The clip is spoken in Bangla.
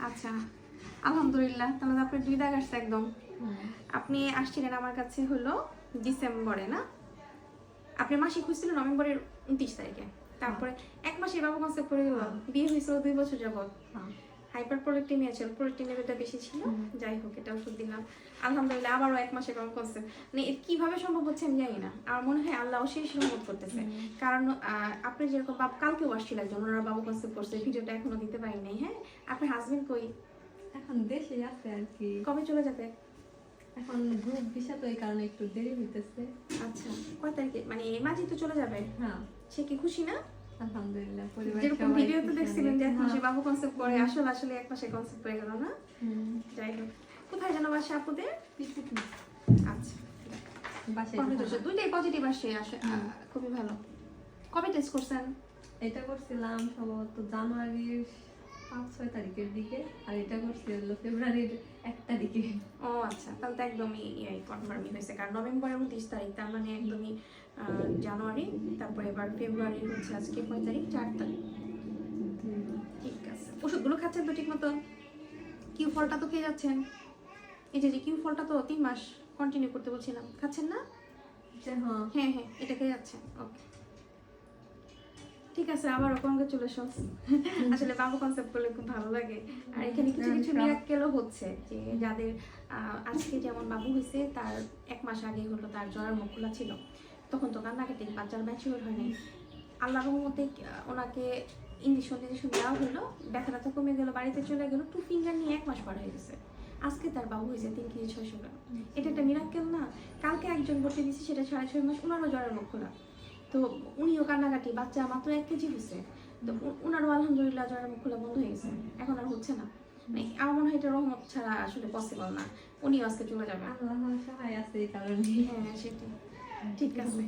আচ্ছা, আলহামদুলিল্লাহ। তাহলে তো আপনার 2 দাগ আসছে একদম। আপনি আসছিলেন আমার কাছে হলো ডিসেম্বরে, না? আপনি মাসিক হয়েছিল নভেম্বরের 29 তারিখে। তারপরে 1 মাসে বাবু কনসেপ্ট করে গেল। বিয়ে হয়েছিল 2 বছর যাবত। হাইপার প্রোলেক্টিমিয়া ছিল, প্রোলেক্টিন লেভেলটা বেশি ছিল। যাই হোক, এটা ওষুধ দিলাম। আলহামদুলিল্লাহ আবারও 1 মাসে বাবু কনসেপ্ট। মানে কিভাবে সম্ভব হচ্ছে আমি জানি না। আমার মনে হয় আল্লাহ সেই সম্ভব করতেছে। কারণ আপনি যেরকম বাবু কালকেও আসছিল একজন, ওনারা বাবু কনসেপ্ট করছে, ভিডিওটা এখনো দিতে পারি নাই। হ্যাঁ, আপনার হাজবেন্ড কই? এখন দেশে আছে আর কি। কবে চলে যাবে? এখন গ্রুপ ভিসা তো এই কারণে একটু দেরি হইতেছে। আচ্ছা, কয় তারিখে? মানে এই মাঝে তো চলে যাবে। হ্যাঁ, সে কি খুশি না? আলহামদুলিল্লাহ। পরিবার যেরকম সবাই ভিডিওতে খুশি দেখছিলেন যে অনেক। 1 মাসে বাবু কনসেপ্ট করে, আসলে 1 মাসে কনসেপ্ট করে গেল, না? যাই হোক, কোথায় যেন বাসা আপুদের? পিসিপি আচ্ছা, বাসায় কংগ্রেচুলেশন, দুইটাই পজিটিভ আসে। খুবই ভালো। কবে টেস্ট করছেন? এটা করছিলাম সম্ভবত জানুয়ারির 5-6 তারিখের দিকে, আর এটা করছি হলো ফেব্রুয়ারির 1 তারিখে। ও আচ্ছা, তাহলে তো একদমই কনফার্মই হয়েছে, কারণ নভেম্বরের 29 তারিখ, তার মানে একদমই জানুয়ারি, তারপরে এবার ফেব্রুয়ারি হচ্ছে আজকে কয় তারিখ? 4 তারিখ। ঠিক আছে, ওষুধগুলো খাচ্ছেন তো ঠিক মতো? কিউ ফলটা তো খেয়ে যাচ্ছেন? এই যে কিউ ফলটা তো 3 মাস কন্টিনিউ করতে বলছিলাম, খাচ্ছেন না? হ্যাঁ হ্যাঁ, এটা খেয়ে যাচ্ছেন। ওকে, ঠিক আছে। আবার কংগ্রেচুলেশন। আসলে বাবু কনসেপ্ট করলে খুব ভালো লাগে। আর এখানে কিছু কিছু মিরাক্কেলও হচ্ছে, যে যাদের আজকে যেমন বাবু হয়েছে, তার 1 মাস আগে হলো তার জ্বরের মুখ খোলা ছিল, তখন তো কান্নাকাটি, বাচ্চার ম্যাচিওর হয়নি। আল্লাহর রহমতে ওনাকে ইঞ্জেকশন দেওয়া হলো, ব্যথা কমে গেল, বাড়িতে চলে গেল, 2 ফিঙ্গার নিয়ে 1 মাস পার হয়ে গেছে। আজকে তার বাবু হয়েছে 3 কেজি 600 গ্রাম। এটা একটা মিরাক্কেল না? কালকে একজন ভর্তি দিচ্ছে, সেটা 6.5 মাস, ওনারও জ্বরের মুখ খোলা। তো উনিও কান্নাকাটি, বাচ্চা মাত্র 1 কেজি হয়েছে। তো ওনারও আলহামদুলিল্লাহ জ্বরের মুখ খোলা বন্ধ হয়ে গেছে, এখন আর হচ্ছে না। মানে আমার মনে হয় এটা রহমত ছাড়া আসলে পসিবল না। উনিও আজকে চলে যাবে। আল্লাহ সহায় আছে এই কারণে। হ্যাঁ, সেটাই। ঠিক আছে।